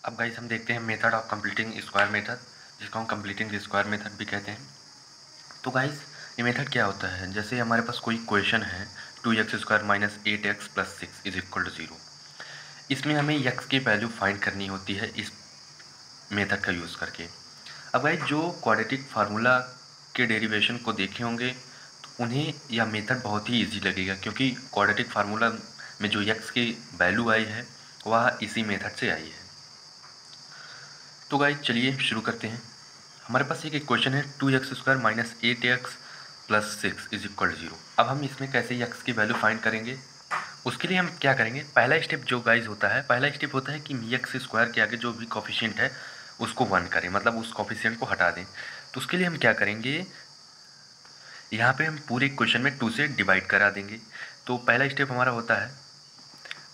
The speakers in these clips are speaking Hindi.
अब गाइस हम देखते हैं method of completing square method, जिसको हम कंप्लीटिंग द स्क्वायर मेथड भी कहते हैं। तो गाइस ये मेथड क्या होता है, जैसे हमारे पास कोई क्वेश्चन है 2x² minus 8x plus 6 is equal to 0। इसमें हमें x की वैल्यू फाइंड करनी होती है इस मेथड का यूज़ करके। अब गाइस जो क्वाड्रेटिक फार्मूला के डेरिवेशन को देखे होंगे तो उन्हें यह मेथड बहुत ही इजी लगेगा, क्योंकि क्वाड्रेटिक फार्मूला में जो x की वैल्यू आई है वह इसी मेथड से आई है। तो गाइस चलिए शुरू करते हैं। हमारे पास एक इक्वेशन है 2x² minus 8x plus 6 is equal to 0। अब हम इसमें कैसे x की वैल्यू फाइंड करेंगे, उसके लिए हम क्या करेंगे, पहला स्टेप जो गाइस होता है, पहला स्टेप होता है कि x² के आगे जो भी कोफिशिएंट है उसको 1 करें, मतलब उस कोफिशिएंट को हटा दें। तो उसके लिए हम क्या करेंगे, यहाँ पे हम पूरे इक्वेशन में 2 से डिवाइड करा देंगे। तो पहला स्टेप हमारा होता है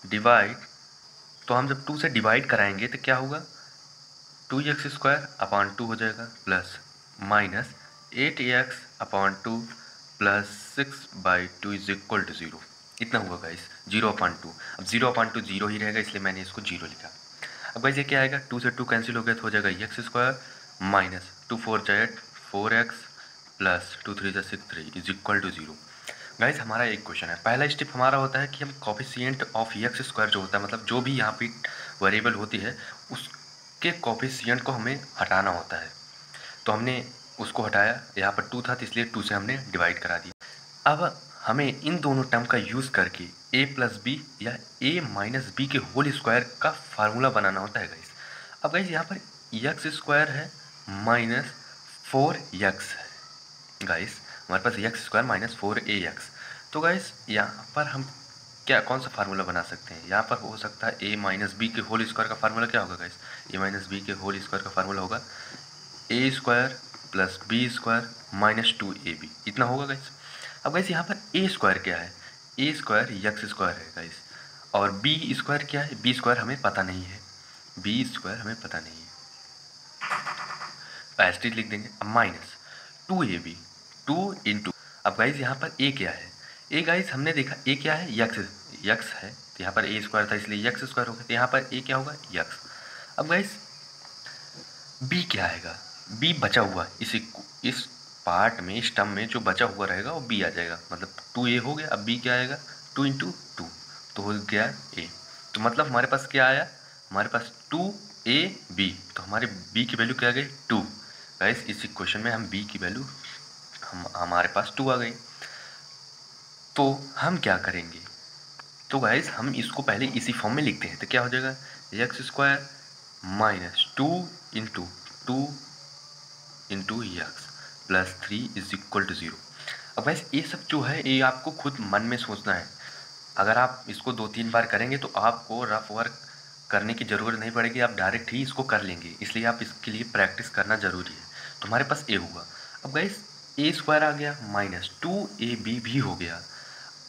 डिवाइड। तो हम जब 2 से डिवाइड कराएंगे तो क्या होगा, 2x² अपॉन 2 हो जाएगा plus minus 8x/2 plus 6/2 is equal to 0। इतना हुआ गाइस, 0/2। अब 0/2 0 ही रहेगा, इसलिए मैंने इसको 0 लिखा। अब गाइस ये क्या आएगा, 2 से 2 कैंसिल हो गया तो हो जाएगा x² माइनस 2 4 जा 4x प्लस 2 3 जा 6 3 इज इक्वल टू 0। गाइस हमारा एक क्वेश्चन है, पहला स्टेप हमारा होता है कि हम कोफिशिएंट ऑफ x² जो होता है, मतलब जो भी यहाँ पे वेरिएबल होती है उसके कोफिशिएंट को हमें हटाना होता है। तो हमने उसको हटाया, यहाँ पर 2 था तो इसलिए 2 से हमने डिवाइड करा दिया। अब हमें इन दोनों टर्म का यूज़ करके a प्लस बी या a माइनस बी के होल स्क्वायर का फार्मूला बनाना होता है गाइस। अब गाइस यहाँ पर x² है माइनस 4x है गाइस, हमारे पास x² माइनस 4ax। तो गाइस यहाँ पर हम क्या कौन सा फार्मूला बना सकते हैं, यहाँ पर हो सकता है a माइनस बी के होल स्क्वायर का फार्मूला क्या होगा गाइस, a माइनस बी के होल स्क्वायर का फार्मूला होगा a² plus b² minus 2ab, इतना होगा गाइस। अब गाइस यहाँ पर a² क्या है, a² x² है गाइस, और b² क्या है, b² हमें पता नहीं है, b² हमें पता नहीं है, एस्ट्रिक लिख देंगे। अब माइनस 2ab 2 इंटू, अब गाइस यहाँ पर a क्या है, a गाइस हमने देखा a क्या है, x है, तो यहाँ पर a² था इसलिए x² होगा, तो यहाँ पर a क्या होगा, x। अब गाइस b क्या आएगा, b बचा हुआ, इस पार्ट में, इस टर्म में जो बचा हुआ रहेगा वो b आ जाएगा, मतलब 2a हो गया। अब b क्या आएगा, 2 इंटू 2 तो हो गया a। तो मतलब हमारे पास क्या आया, हमारे पास 2ab, तो हमारे b की वैल्यू क्या आ गई, 2। गाइस इस इक्वेशन में हम b की वैल्यू हमारे पास 2 आ गई। तो हम क्या करेंगे, तो गाइस हम इसको पहले इसी फॉर्म में लिखते हैं, तो क्या हो जाएगा, x² minus 2 into 2 into x plus 3 is equal to 0। अब गाइस ये सब जो है ये आपको खुद मन में सोचना है। अगर आप इसको 2-3 बार करेंगे तो आपको रफ वर्क करने की ज़रूरत नहीं पड़ेगी, आप डायरेक्ट ही इसको कर लेंगे, इसलिए आप इसके लिए प्रैक्टिस करना ज़रूरी है। तो हमारे पास a हुआ। अब गाइस a² आ गया माइनस 2ab भी हो गया।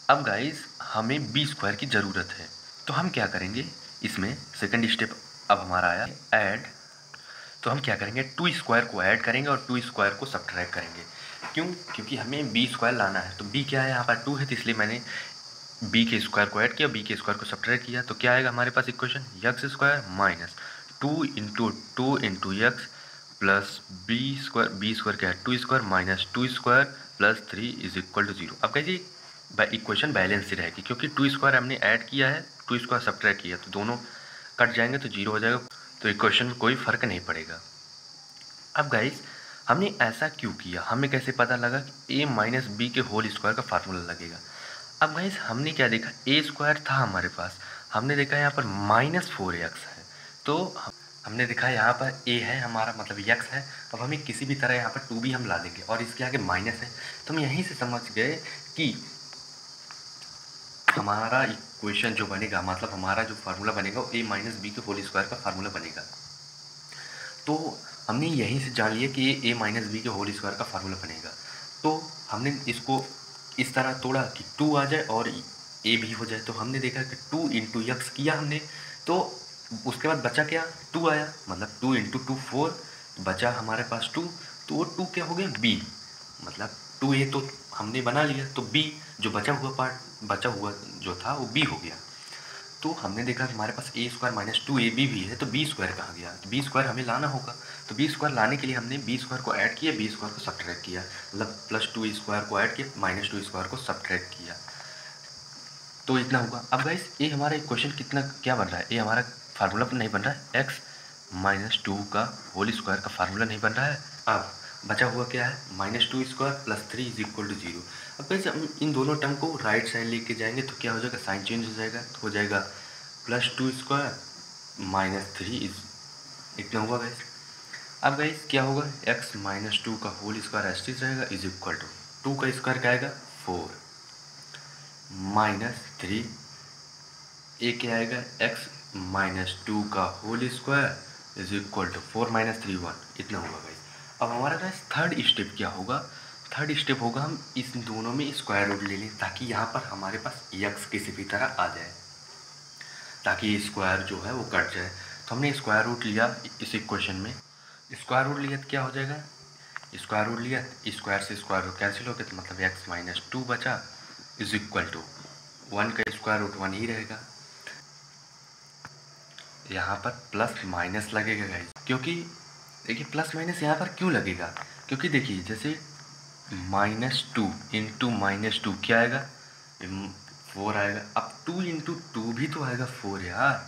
अब गाइस हमें b² की ज़रूरत है, तो हम क्या करेंगे, इसमें सेकंड स्टेप अब हमारा आया ऐड। तो हम क्या करेंगे, 2² को ऐड करेंगे और 2² को सब्ट्रैक्ट करेंगे। क्यों, क्योंकि हमें b² लाना है। तो b क्या है, यहाँ पर 2 है, तो इसलिए मैंने b के स्क्वायर को ऐड किया, b के स्क्वायर को सब्ट्रैक्ट किया। तो क्या आएगा हमारे पास equation, x² minus 2 into 2 into x plus b² क्या है, 2² minus 2² plus 3 is equal to 0। अब कैसे इक्वेशन बैलेंस ही रहेगी, क्योंकि 2² हमने ऐड किया है, 2² सब्ट्रैक्ट किया, तो दोनों कट जाएंगे तो 0 हो जाएगा, तो इक्वेशन में कोई फ़र्क नहीं पड़ेगा। अब गाइस हमने ऐसा क्यों किया, हमें कैसे पता लगा कि a माइनस बी के होल स्क्वायर का फार्मूला लगेगा। अब गाइस हमने क्या देखा, a² था हमारे पास, हमने देखा यहाँ पर माइनस 4x है, तो हमने देखा यहाँ पर a है हमारा, मतलब x है। अब हमें किसी भी तरह यहाँ पर 2 भी हम ला देंगे और इसके आगे माइनस है, तो हम यहीं से समझ गए कि हमारा इक्वेशन जो बनेगा, मतलब हमारा जो फार्मूला बनेगा वो a माइनस बी के होल स्क्वायर का फार्मूला बनेगा। तो हमने यहीं से जान लिया कि ये a माइनस बी के होल स्क्वायर का फार्मूला बनेगा। तो हमने इसको इस तरह तोड़ा कि 2 आ जाए और a भी हो जाए। तो हमने देखा कि 2 इंटू x किया हमने, तो उसके बाद बचा क्या, 2 आया, मतलब 2 इंटू 2 4, बचा हमारे पास 2, तो वो 2 क्या हो गया, b, मतलब 2a तो हमने बना लिया, तो b जो बचा हुआ पार्ट, बचा हुआ जो था वो b हो गया। तो हमने देखा कि हमारे पास ए स्क्वायर माइनस 2ab भी है, तो बी स्क्वायर कहाँ गया? तो बी स्क्वायर हमें लाना होगा। तो बी स्क्वायर लाने के लिए हमने बी स्क्वायर को ऐड किया, बी स्क्वायर को सब्ट्रैक्ट किया, मतलब प्लस 2 स्क्वायर को ऐड किया, माइनस 2 स्क्वायर को सब्ट्रैक्ट किया, तो इतना होगा। अब गाइस ये हमारा इक्वेशन कितना क्या बन रहा है? ये हमारा फार्मूला नहीं बन रहा है, एक्स माइनस 2 का होल स्क्वायर का फार्मूला नहीं बन रहा है। अब बचा हुआ क्या है? Minus 2 square plus 3 is equal to 0। अब गाइस हम इन दोनों टर्म को राइट साइड लेके जाएंगे तो क्या हो जाएगा? साइन चेंज हो जाएगा, तो हो जाएगा प्लस 2 स्क्वायर माइनस 3 इज, इतना हुआ गाइस। अब गाइस क्या होगा? एक्स माइनस 2 का होल स्क्वायर ऐसे रहेगा इज इक्वल टू 2 का स्क्वायर क्या आएगा? 4 माइनस 3, ए क्या आएगा? एक्स माइनस 2 का whole square is equal to 4 minus 3 1, इतना होगा गाइस। अब हमारा गाइस थर्ड स्टेप क्या होगा? थर्ड स्टेप होगा हम इस दोनों में स्क्वायर रूट ले लें ताकि यहाँ पर हमारे पास एक्स किसी भी तरह आ जाए, ताकि ये स्क्वायर जो है वो कट जाए। तो हमने स्क्वायर रूट लिया इस इक्वेशन में, स्क्वायर रूट लिया तो क्या हो जाएगा? स्क्वायर रूट लिया, स्क्वायर से स्क्वायर रूट कैंसिल हो गया, तो मतलब एक्स माइनस 2 बचा इज इक्वल टू 1 का स्क्वायर रूट 1 ही रहेगा। यहाँ पर प्लस माइनस लगेगा गाइस, क्योंकि देखिए प्लस माइनस यहाँ पर क्यों लगेगा? क्योंकि देखिए जैसे माइनस 2 इंटू माइनस 2 क्या आएगा? 4 आएगा। अब 2 इंटू 2 भी तो आएगा 4 यार।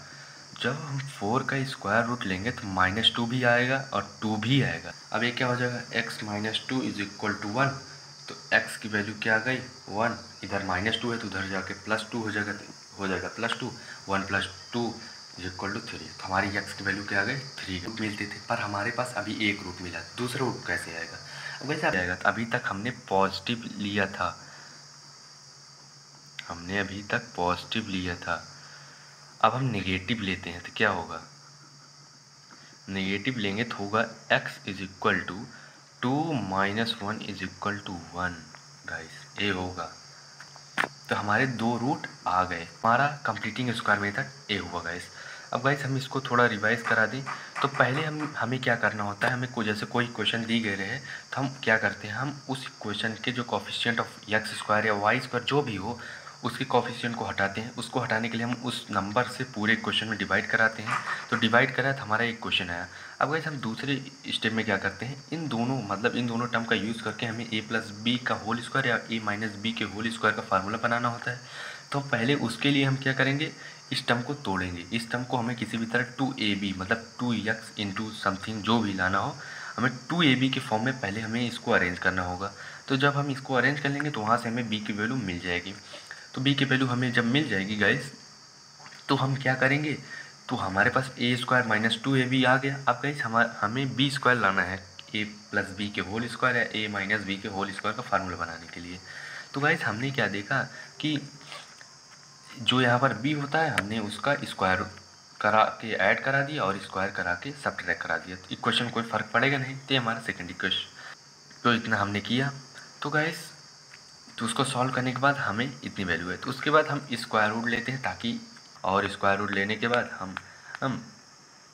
जब हम 4 का स्क्वायर रूट लेंगे तो माइनस 2 भी आएगा और 2 भी आएगा। अब ये क्या हो जाएगा? X minus 2 is equal to 1, तो एक्स की वैल्यू क्या आ गई? 1, इधर माइनस 2 है तो उधर जाके प्लस 2 हो जाएगा, plus 2, 1 plus 2 is equal to 3। तो हमारी एक्स की वैल्यू क्या आ गई? 3 रूट मिलते थे, पर हमारे पास अभी एक रूट मिला, दूसरा रूट कैसे आएगा? अब वैसे आएगा, तो अभी तक हमने पॉजिटिव लिया था, अब हम नेगेटिव लेते हैं तो क्या होगा? नेगेटिव लेंगे तो होगा x is equal to 2 minus 1 is equal to 1 guys, ये होगा। तो हमारे दो रूट आ गए, हमारा कंप्लीटिंग स्क्वायर मेथड ए हुआ गाइस। अब गाइस हम इसको थोड़ा रिवाइज करा दें, तो पहले हमें क्या करना होता है, हमें जैसे कोई क्वेश्चन दी गए रहे तो हम क्या करते हैं, हम उस क्वेश्चन के जो कोफिशिएंट ऑफ एक्स स्क्वायर या वाई स्क्वायर जो भी हो उसके कोफिशिएंट को हटाते हैं। उसको हटाने के लिए हम उस नंबर से पूरे क्वेश्चन में डिवाइड कराते हैं, तो डिवाइड करा तो हमारा एक क्वेश्चन आया। अब गाइस हम दूसरे स्टेप में क्या करते हैं, इन दोनों टर्म का यूज़ करके हमें ए प्लस बी का होल स्क्वायर या ए माइनस बी के होल स्क्वायर का फार्मूला बनाना होता है। तो पहले उसके लिए हम क्या करेंगे, इस टर्म को तोड़ेंगे। इस टर्म को हमें किसी भी तरह 2ab मतलब 2x इंटू समथिंग जो भी लाना हो, हमें 2ab के फॉर्म में पहले हमें इसको अरेंज करना होगा। तो जब हम इसको अरेंज कर लेंगे तो वहाँ से हमें b की वैल्यू मिल जाएगी। तो b की वैल्यू हमें जब मिल जाएगी गाइस, तो हम क्या करेंगे, तो हमारे पास ए स्क्वायर माइनस 2ab आ गया। अब गाइस हमें बी स्क्वायर लाना है, ए प्लस बी के होल स्क्वायर या ए माइनस बी के होल स्क्वायर का फार्मूला बनाने के लिए। तो गाइस हमने क्या देखा कि जो यहाँ पर b होता है हमने उसका स्क्वायर करा के ऐड करा दिया और स्क्वायर करा के सब्ट्रैक्ट करा दिया, तो इक्वेशन कोई फ़र्क पड़ेगा नहीं। तो हमारा सेकंड इक्वेशन, तो इतना हमने किया। तो गाइस तो उसको सॉल्व करने के बाद हमें इतनी वैल्यू है, तो उसके बाद हम स्क्वायर रूट लेते हैं ताकि, और स्क्वायर रूट लेने के बाद हम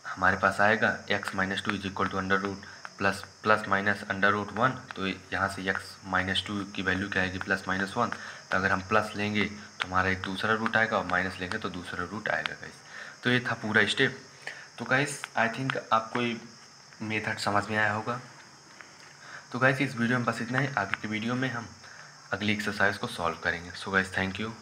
हमारे पास आएगा X minus 2 is equal to under root plus minus under root 1। तो यहाँ से एक्स माइनस 2 की वैल्यू क्या आएगी? Plus minus 1। तो अगर हम प्लस लेंगे तो हमारा एक दूसरा रूट आएगा और माइनस लेंगे तो दूसरा रूट आएगा गाइस। तो ये था पूरा स्टेप। तो गाइस आई थिंक आपको ये मेथड समझ में आया होगा। तो गाइस इस वीडियो में बस इतना ही, आगे की वीडियो में हम अगली एक्सरसाइज को सॉल्व करेंगे। So guys thank you.